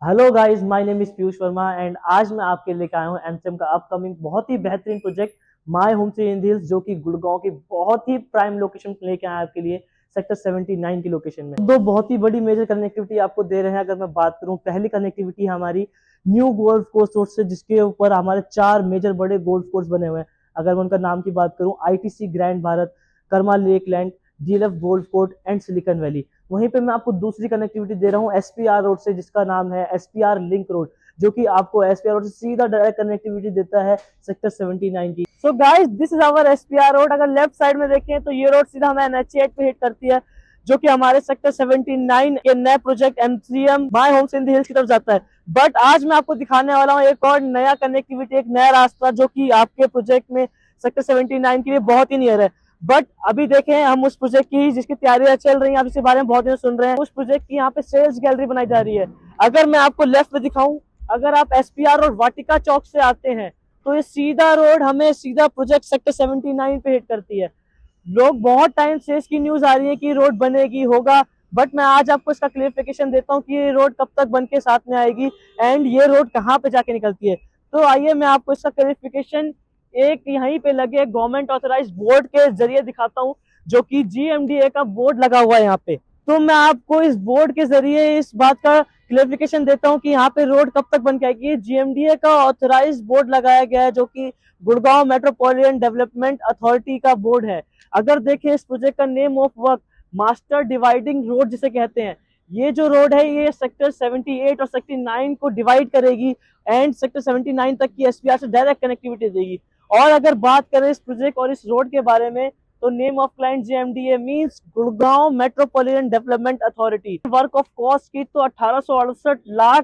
Hello guys, my name is Piyush Verma and आज मैं आपके लेकर आया हूँ एमसीएम का अपकमिंग बहुत ही बेहतरीन project my home stay in the hills, जो कि गुड़गांव की बहुत ही प्राइम लोकेशन लेके आया आपके लिए सेक्टर 79 की लोकेशन में। दो बहुत ही बड़ी मेजर कनेक्टिविटी आपको दे रहे हैं। अगर मैं बात करूं, पहली कनेक्टिविटी हमारी न्यू गोल्फ कोर्स रोड से, जिसके ऊपर हमारे 4 मेजर बड़े गोल्फ कोर्स बने हुए हैं। अगर मैं उनका नाम की बात करूं, ITC grand Bharat, Karma lake land, DLF golf court and silicon valley. वहीं पे मैं आपको दूसरी कनेक्टिविटी दे रहा हूँ एसपीआर रोड से, जिसका नाम है एसपीआर लिंक रोड, जो कि आपको एसपीआर रोड से सीधा डायरेक्ट कनेक्टिविटी देता है सेक्टर 79 की। So guys, this is our SPR road. अगर लेफ्ट साइड में देखें तो ये रोड सीधा हमें एनएच 8 पे हिट करती है, जो कि हमारे सेक्टर 79 के नए project MCM my homes in the hills की तरफ जाता है। बट आज मैं आपको दिखाने वाला हूँ एक और नया कनेक्टिविटी, एक नया रास्ता, जो कि आपके प्रोजेक्ट में सेक्टर 79 के लिए बहुत ही नियर है। बट अभी देखें हम उस प्रोजेक्ट की जिसकी तैयारियां चल रही हैं, आप इसके बारे में बहुत दिन सुन रहे हैं। उस प्रोजेक्ट की यहाँ पे सेल्स गैलरी बनाई जा रही है। अगर मैं आपको लेफ्ट में दिखाऊं, अगर आप एसपीआर और वाटिका चौक से आते हैं तो ये सीधा रोड हमें सीधा प्रोजेक्ट सेक्टर 79 पे हिट करती है। लोग बहुत टाइम से इसकी न्यूज आ रही है कि रोड बनेगी, होगा, बट मैं आज आपको इसका क्लियरिफिकेशन देता हूँ कि ये रोड कब तक बन के साथ में आएगी एंड ये रोड कहाँ पे जाके निकलती है। तो आइए मैं आपको इसका क्लियरिफिकेशन एक यहीं पे लगे गवर्नमेंट ऑथराइज बोर्ड के जरिए दिखाता हूँ, जो कि जीएमडीए का बोर्ड लगा हुआ है यहाँ पे। तो मैं आपको इस बोर्ड के जरिए इस बात का क्लियरिफिकेशन देता हूँ कि यहाँ पे रोड कब तक बन के आएगी। जीएमडीए का ऑथराइज बोर्ड लगाया गया है, जो कि गुड़गांव मेट्रोपॉलिटन डेवलपमेंट अथॉरिटी का बोर्ड है। अगर देखें इस प्रोजेक्ट का name of work master dividing road जिसे कहते हैं, ये जो रोड है ये सेक्टर 78 और सेक्टर 9 को डिवाइड करेगी एंड सेक्टर 79 तक की एसपीआर से डायरेक्ट कनेक्टिविटी देगी। और अगर बात करें इस प्रोजेक्ट और इस रोड के बारे में, तो name of client GMDA means Gurgaon metropolitan development authority. Work of cost की तो 1868 लाख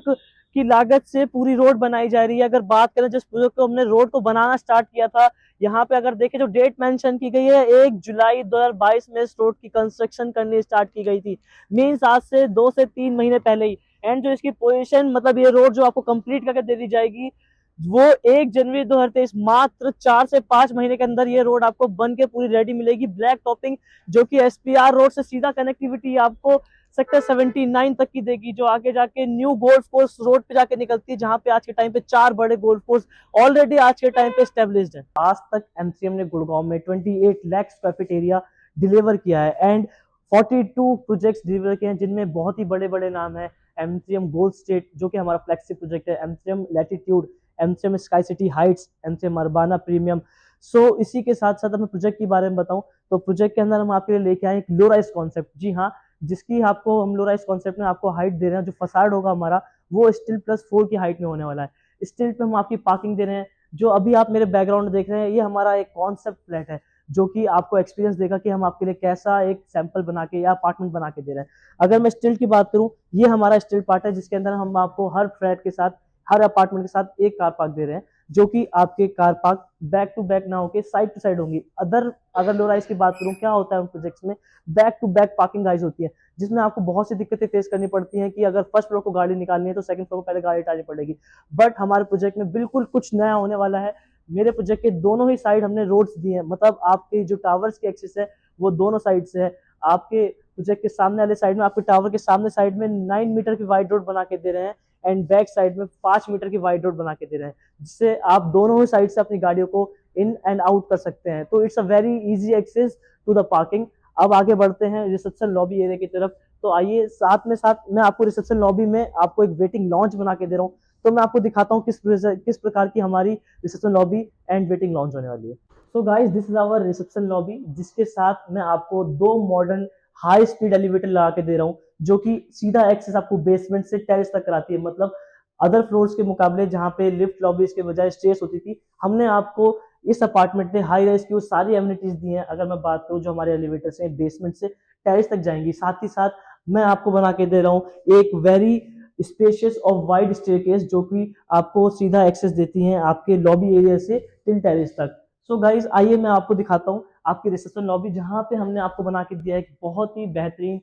की लागत से पूरी रोड बनाई जा रही है। अगर बात करें जिस प्रोजेक्ट को हमने रोड को बनाना स्टार्ट किया था, यहाँ पे अगर देखें जो डेट मेंशन की गई है 1 जुलाई 2022 में इस रोड की कंस्ट्रक्शन करनी स्टार्ट की गई थी, मींस आज से 2 से 3 महीने पहले ही। एंड जो इसकी पोजीशन, मतलब ये रोड जो आपको कंप्लीट करके दे दी जाएगी, वो 1 जनवरी 2023, मात्र 4 से 5 महीने के अंदर ये रोड आपको बन के पूरी रेडी मिलेगी। ब्लैक टॉपिंग, जो कि एसपीआर रोड से सीधा कनेक्टिविटी आपको सेक्टर 79 तक की देगी, जो आगे जाके न्यू गोल्फ कोर्स रोड पे जाके निकलती है, जहां पे आज के टाइम पे 4 बड़े गोल्फ कोर्स ऑलरेडी आज के टाइम पे स्टेब्लिश्ड है। आज तक एमसीएम ने गुड़गांव में 28 lakh square feet area deliver किया है एंड 42 प्रोजेक्ट्स डिलीवर किए हैं, जिनमें बहुत ही बड़े बड़े नाम है। एमसीएम गोल्ड स्टेट, जो कि हमारा फ्लैगशिप प्रोजेक्ट है, MCM latitude, MCM sky city heights, MCM Urbana premium. So इसी के साथ साथ मैं प्रोजेक्ट के बारे में बताऊं तो प्रोजेक्ट के अंदर हम आपके लिए लेके आए एक लो राइज कॉन्सेप्ट। जी हाँ, जिसकी आपको हम लो राइज कॉन्सेप्ट में आपको हाइट दे रहे हैं। जो फसाड होगा हमारा वो स्टील +4 की हाइट में होने वाला है। स्टील पे हम आपकी पार्किंग दे रहे हैं। जो अभी आप मेरे बैकग्राउंड में देख रहे हैं, ये हमारा एक कॉन्सेप्ट फ्लैट है, जो कि आपको एक्सपीरियंस देगा कि हम आपके लिए कैसा एक सैंपल बना के या अपार्टमेंट बना के दे रहे हैं। अगर मैं स्टील की बात करूं, ये हमारा स्टील पार्ट है, जिसके अंदर हम आपको हर फ्लैट के साथ, हर अपार्टमेंट के साथ एक कार पार्क दे रहे हैं, जो कि आपके car park back to back ना होके साइड टू साइड होंगी। अगर लो राइज की बात करूं, क्या होता है उन प्रोजेक्ट्स में, back to back parking guys होती है, जिसमें आपको बहुत सी दिक्कतें फेस करनी पड़ती हैं कि अगर फर्स्ट फ्लोर को गाड़ी निकालनी है तो सेकंड फ्लोर को पहले गाड़ी हटानी पड़ेगी। बट हमारे प्रोजेक्ट में बिल्कुल कुछ नया होने वाला है। मेरे प्रोजेक्ट के दोनों ही साइड हमने रोड्स दिए हैं, मतलब आपके जो टावर्स के एक्सेस है वो दोनों साइड से है। आपके प्रोजेक्ट के सामने वाले साइड में, आपके टावर के सामने साइड में 9 मीटर की वाइड रोड बना के दे रहे हैं एंड बैक साइड में 5 मीटर की वाइड रोड बना के दे रहे हैं, जिससे आप दोनों ही साइड से अपनी गाड़ियों को इन एंड आउट कर सकते हैं। तो it's a very easy access to the parking. अब आगे बढ़ते हैं रिसेप्शन लॉबी एरिया की तरफ। तो आइए, साथ मैं आपको रिसेप्शन लॉबी में आपको एक वेटिंग लॉन्च बना के दे रहा हूँ। तो मैं आपको दिखाता हूँ किस प्रकार की हमारी reception lobby and waiting lounge होने वाली है। So guys, this is our reception lobby, जिसके साथ मैं आपको 2 मॉडर्न हाई स्पीड एलिवेटर लगा के दे रहा हूँ, जो कि सीधा एक्सेस आपको बेसमेंट से टेरेस तक कराती है। मतलब अदर फ्लोर्स के मुकाबले, जहां पे लिफ्ट लॉबीज के बजाय स्टेयर्स होती थी, हमने आपको इस अपार्टमेंट में हाई राइज की वो सारी एमिनिटीज दी हैं। अगर मैं बात करूं, जो हमारे एलिवेटर्स हैं बेसमेंट से टेरेस तक जाएंगी। साथ ही साथ मैं आपको बना के दे रहा हूँ एक वेरी स्पेशियस और वाइड स्टेयरकेस, जो कि आपको सीधा एक्सेस देती हैं आपके लॉबी एरिया से टिल टेरेस तक। सो गाइज, आइए मैं आपको दिखाता हूँ आपकी रिसेप्शन लॉबी, जहां पे हमने आपको बना के दिया है एक बहुत ही बेहतरीन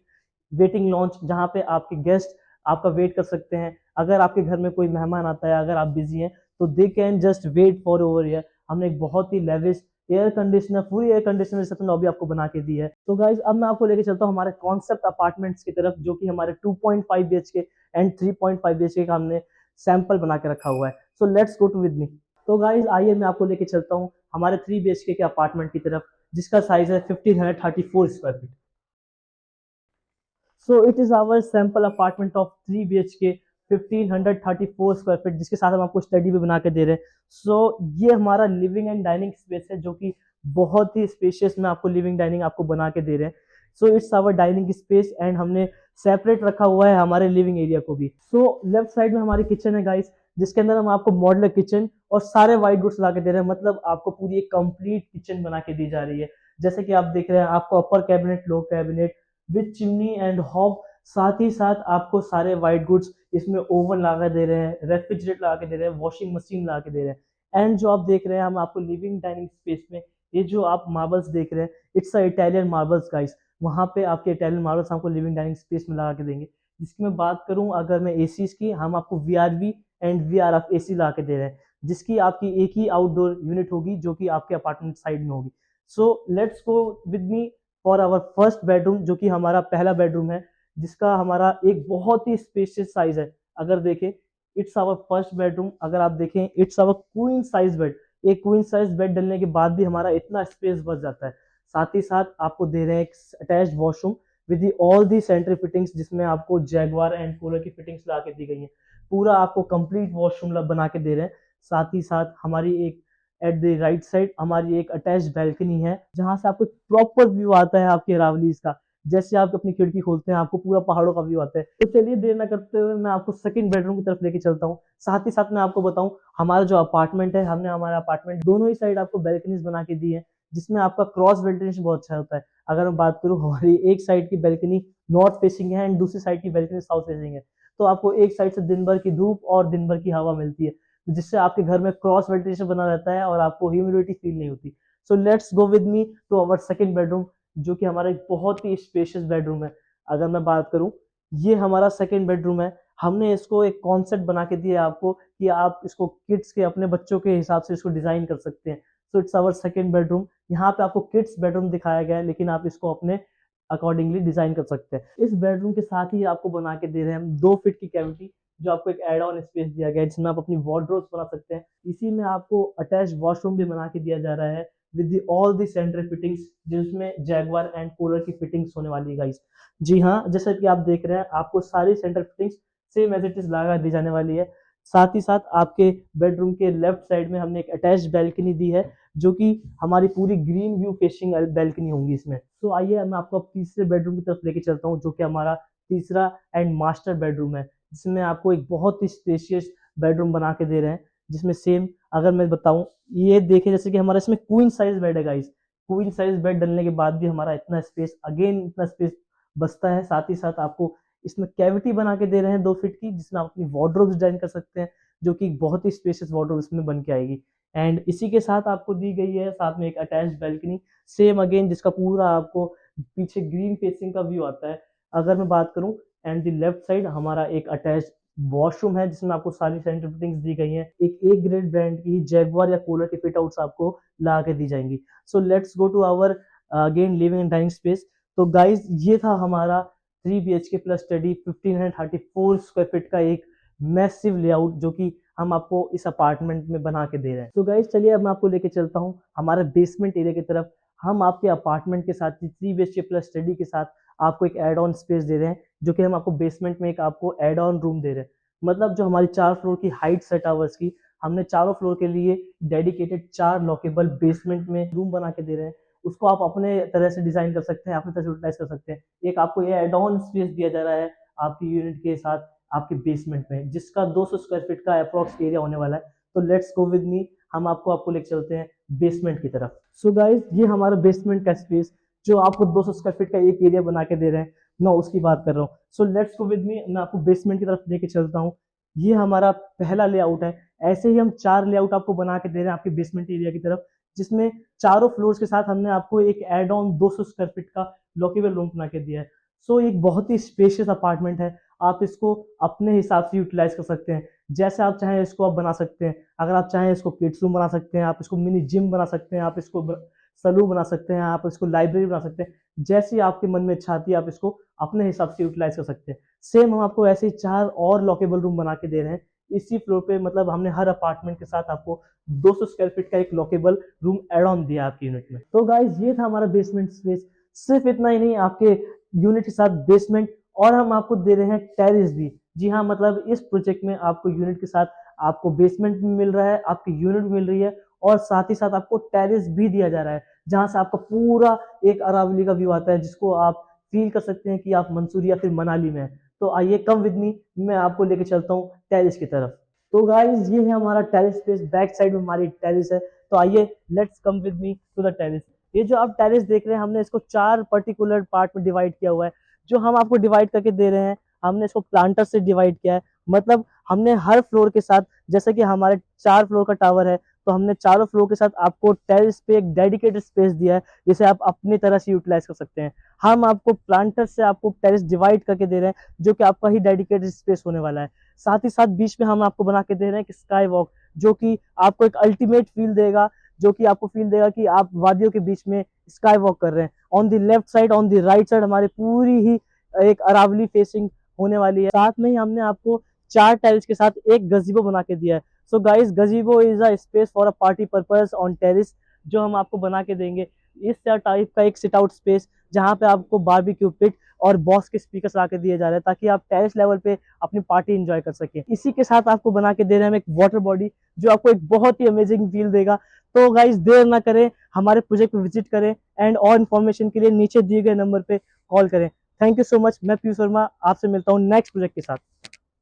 वेटिंग लॉन्च, जहां पे आपके गेस्ट आपका वेट कर सकते हैं। अगर आपके घर में कोई मेहमान आता है, अगर आप बिजी हैं, तो they can just wait for over here. हमने एक बहुत ही लेविश एयर कंडीशनर, पूरी एयर कंडीशनर रिसेप्शन लॉबी आपको बना के दी है। तो गाइज अब मैं आपको लेके चलता हूँ हमारे कॉन्सेप्ट अपार्टमेंट्स की तरफ, जो कि हमारे 2.5 BHK एंड 3.5 BHK का हमने सैंपल बना के रखा हुआ है। So let's go to with me. तो गाइज आइए मैं आपको लेके चलता हूँ हमारे 3 BHK के अपार्टमेंट की तरफ, जिसका साइज है 1534 square feet. So it is our sample apartment of 3 BHK 1534 square feet, जिसके साथ हम आपको स्टडी भी बना के दे रहे हैं। सो ये हमारा लिविंग एंड डाइनिंग स्पेस है, जो कि बहुत ही स्पेशियस में आपको लिविंग डाइनिंग आपको बना के दे रहे हैं। So it's our dining space and हमने सेपरेट रखा हुआ है हमारे लिविंग एरिया को भी। सो लेफ्ट साइड में हमारी किचन है गाइस, जिसके अंदर हम आपको मॉडलर किचन और सारे वाइट गुड्स ला के दे रहे हैं। मतलब आपको पूरी एक कंप्लीट किचन बना के दी जा रही है। जैसे कि आप देख रहे हैं, आपको upper cabinet, low cabinet with chimney and hob, साथ ही साथ आपको सारे वाइट गुड्स इसमें ओवन लगा दे रहे हैं, रेफ्रिजरेटर लगा के दे रहे हैं, वॉशिंग मशीन लगा के दे रहे हैं। एंड जो आप देख रहे हैं, हम आपको लिविंग डाइनिंग स्पेस में ये जो आप मार्बल्स देख रहे हैं, it's a Italian marbles guys. वहाँ पे आपके इटालियन मार्बल्स हमको लिविंग डाइनिंग स्पेस में लगा के देंगे। जिसकी मैं बात करूँ अगर मैं एसीज की, हम आपको VRV एंड VRF AC ला के दे रहे हैं, जिसकी आपकी एक ही आउटडोर यूनिट होगी, जो कि आपके अपार्टमेंट साइड में होगी। So let's go with me for our first bedroom, जो कि हमारा पहला बेडरूम है, जिसका हमारा एक बहुत ही स्पेशियस साइज है। अगर देखें, इट्स आवर फर्स्ट बेडरूम। अगर आप देखें, it's our queen size bed. एक क्वीन साइज बेड डलने के बाद भी हमारा इतना स्पेस बच जाता है। साथ ही साथ आपको दे रहे हैं एक attached washroom with all the sanitary fittings, जिसमें आपको जैगवार एंड कूलर की फिटिंग्स ला के दी गई है। पूरा आपको कंप्लीट वॉशरूम बना के दे रहे हैं। साथ ही साथ हमारी एक एट द राइट साइड हमारी एक अटैच्ड बैल्कनी है, जहां से आपको प्रॉपर व्यू आता है आपके अरावलीज का। जैसे आप अपनी खिड़की खोलते हैं, आपको पूरा पहाड़ों का व्यू आता है। तो चलिए देर न करते हुए मैं आपको सेकंड बेडरूम की तरफ लेके चलता हूँ। साथ ही साथ मैं आपको बताऊं, हमारा जो अपार्टमेंट है, हमने हमारा अपार्टमेंट दोनों ही साइड आपको बैल्कनीज बना के दी है, जिसमें आपका क्रॉस वेंटिलेशन बहुत अच्छा होता है। अगर मैं बात करूँ, हमारी एक साइड की बैल्कनी नॉर्थ फेसिंग है एंड दूसरी साइड की बैल्कनी साउथ फेसिंग है। तो आपको एक साइड से दिन भर की धूप और दिन भर की हवा मिलती है, जिससे आपके घर में क्रॉस वेंटिलेशन बना रहता है और आपको ह्यूमिडिटी फील नहीं होती। So let's go with me to our second bedroom, जो कि हमारा एक बहुत ही स्पेशियस बेडरूम है। अगर मैं बात करूं, ये हमारा सेकंड बेडरूम है। हमने इसको एक कॉन्सेप्ट बना के दिया आपको कि आप इसको किड्स के, अपने बच्चों के हिसाब से इसको डिजाइन कर सकते हैं। So it's our second bedroom. यहाँ पे आपको किड्स बेडरूम दिखाया गया है, लेकिन आप इसको अपने अकॉर्डिंगली डिजाइन कर सकते हैं। इस बेडरूम के साथ ही आपको बना के दे रहे हैं हम 2 फीट की कैविटी, जो आपको एक एड ऑन स्पेस दिया गया है, जिसमें आप अपनी वार्डरोब्स बना सकते हैं। इसी में आपको अटैच वॉशरूम भी बना के दिया जा रहा है with all the central fittings, जिसमें जैगवार एंड कूलर की फिटिंग्स होने वाली है गाइस। जी हाँ, जैसा कि आप देख रहे हैं, आपको सारी central fittings same as it is लगा दी जाने वाली है। साथ ही साथ आपके बेडरूम के लेफ्ट साइड में हमने एक अटैच्ड बैल्कनी दी है, जो कि हमारी पूरी ग्रीन व्यू फेसिंग बैल्कनी होंगी इसमें। तो आइए मैं आपको अब तीसरे बेडरूम की तरफ लेके चलता हूँ, जो कि हमारा तीसरा एंड मास्टर बेडरूम है, जिसमें आपको एक बहुत ही स्पेशियस बेडरूम बना के दे रहे हैं। जिसमें सेम अगर मैं बताऊं, ये देखें जैसे कि हमारा इसमें क्वीन साइज बेड है गाइस। क्वीन साइज बेड डलने के बाद भी हमारा इतना स्पेस, अगेन इतना स्पेस बचता है। साथ ही साथ आपको इसमें कैविटी बना के दे रहे हैं 2 फीट की, जिसमें आप अपनी वार्डरोब डिजाइन कर सकते हैं, जो कि बहुत ही स्पेशियस वार्डरोब इसमें बन के आएगी। एंड इसी के साथ आपको दी गई है साथ में एक अटैच्ड बैल्कनी, सेम अगेन, जिसका पूरा आपको पीछे ग्रीन फेसिंग का व्यू आता है। अगर मैं बात करूं, एंड द लेफ्ट साइड हमारा एक अटैच्ड वॉशरूम है, जिसमें आपको सारी सेंट्रल फिटिंग्स दी गई हैं। एक ए ग्रेड ब्रांड की जैगवार या कूलर की फिट आउट्स आपको ला के दी जाएंगी। So let's go to our again living and dining space. तो गाइज ये था हमारा 3 BHK plus study 1534 square feet का एक मैसिव लेआउट, जो कि हम आपको इस अपार्टमेंट में बना के दे रहे हैं। तो गाइज चलिए अब मैं आपको लेके चलता हूँ हमारे बेसमेंट एरिया की तरफ। हम आपके अपार्टमेंट के साथ 3 BHK प्लस स्टडी के साथ आपको एक एड ऑन स्पेस दे रहे हैं, जो कि हम आपको बेसमेंट में एक आपको एड ऑन रूम दे रहे हैं। मतलब जो हमारी 4 फ्लोर की हाइट है टावर्स की, हमने चारों फ्लोर के लिए डेडिकेटेड 4 लॉकेबल बेसमेंट में रूम बना के दे रहे हैं। उसको आप अपने तरह से डिजाइन कर सकते हैं, अपने तरह से यूटिलाइज कर सकते हैं। एक आपको ये एड ऑन स्पेस दिया जा रहा है आपकी यूनिट के साथ आपके बेसमेंट में, जिसका 200 स्क्वायर फीट का अप्रॉक्स एरिया होने वाला है। तो लेट्स गो विद मी, हम आपको लेके चलते हैं बेसमेंट की तरफ। सो गाइज ये हमारा बेसमेंट का स्पेस, जो आपको 200 स्क्वायर फीट का एक एरिया बना के दे रहे हैं, मैं उसकी बात कर रहा हूँ। सो लेट्स गो विद मी, मैं आपको बेसमेंट की तरफ लेके चलता हूँ। ये हमारा पहला लेआउट है। ऐसे ही हम 4 लेआउट आपको बना के दे रहे हैं आपके बेसमेंट एरिया की तरफ, जिसमें चारों फ्लोर्स के साथ हमने आपको एक एड ऑन 200 स्क्वायर फीट का लॉकेबल रूम बना के दिया है। सो एक बहुत ही स्पेशियस अपार्टमेंट है। आप इसको अपने हिसाब से यूटिलाइज कर सकते हैं। जैसे आप चाहें इसको आप बना सकते हैं। अगर आप चाहें इसको किड्स रूम बना सकते हैं, आप इसको मिनी जिम बना सकते हैं, आप इसको सलून बना सकते हैं, आप इसको लाइब्रेरी बना सकते हैं। जैसी आपके मन में इच्छा आती है आप इसको अपने हिसाब से यूटिलाइज कर सकते हैं। सेम हम आपको ऐसे ही 4 और लॉकेबल रूम बना के दे रहे हैं इसी फ्लोर पे। मतलब हमने हर अपार्टमेंट के साथ आपको 200 स्क्वायर फीट का एक लॉकेबल रूम एड ऑन दिया आपकी यूनिट में। तो गाइज ये था हमारा बेसमेंट स्पेस। सिर्फ इतना ही नहीं, आपके यूनिट के साथ बेसमेंट और हम आपको दे रहे हैं टेरेस भी। जी हाँ, मतलब इस प्रोजेक्ट में आपको यूनिट के साथ आपको बेसमेंट भी मिल रहा है, आपकी यूनिट भी मिल रही है और साथ ही साथ आपको टेरेस भी दिया जा रहा है, जहां से आपका पूरा एक अरावली का व्यू आता है, जिसको आप फील कर सकते हैं कि आप मंसूरी या फिर मनाली में हैं। तो आइए कम विद मी, मैं आपको लेके चलता हूँ टेरेस की तरफ। तो गाइज ये है हमारा टेरेस स्पेस, बैक साइड में हमारी टेरेस है। तो आइए let's come with me to the terrace. ये जो आप टेरेस देख रहे हैं, हमने इसको 4 पर्टिकुलर पार्ट में डिवाइड किया हुआ है। जो हम आपको डिवाइड करके दे रहे हैं, हमने इसको प्लांटर से डिवाइड किया है। मतलब हमने हर फ्लोर के साथ, जैसे कि हमारे 4 फ्लोर का टावर है, तो हमने चारों फ्लोर के साथ आपको टेरेस पे एक डेडिकेटेड स्पेस दिया है, जिसे आप अपनी तरह से यूटिलाइज कर सकते हैं। हम आपको प्लांटर से आपको टेरेस डिवाइड करके दे रहे हैं, जो कि आपका ही डेडिकेटेड स्पेस होने वाला है। साथ ही साथ बीच में हम आपको बना के दे रहे हैं कि स्काई वॉक, जो कि आपको एक अल्टीमेट फील देगा, जो कि आपको फील देगा कि आप वादियों के बीच में स्काई वॉक कर रहे हैं। On the left side, on the right side हमारी पूरी ही एक अरावली फेसिंग होने वाली है। साथ में ही हमने आपको 4 टाइल्स के साथ एक गजीबो बना के दिया है। So guys, gazebo is a space for a party purpose on terrace, जो हम आपको बना के देंगे। इस टाइप का एक सिट आउट स्पेस, जहां पे आपको बारबेक्यू पिट और बॉस के स्पीकर्स ला के दिए जा रहे हैं, ताकि आप टेरेस लेवल पे अपनी पार्टी एंजॉय कर सकें। इसी के साथ आपको बना के दे रहे हैं हम एक वाटर बॉडी, जो आपको एक बहुत ही अमेजिंग फील देगा। तो गाइस देर ना करें, हमारे प्रोजेक्ट पे विजिट करें एंड और इन्फॉर्मेशन के लिए नीचे दिए गए नंबर पे कॉल करें। Thank you so much. मैं पीयूष वर्मा आपसे मिलता हूँ नेक्स्ट प्रोजेक्ट के साथ।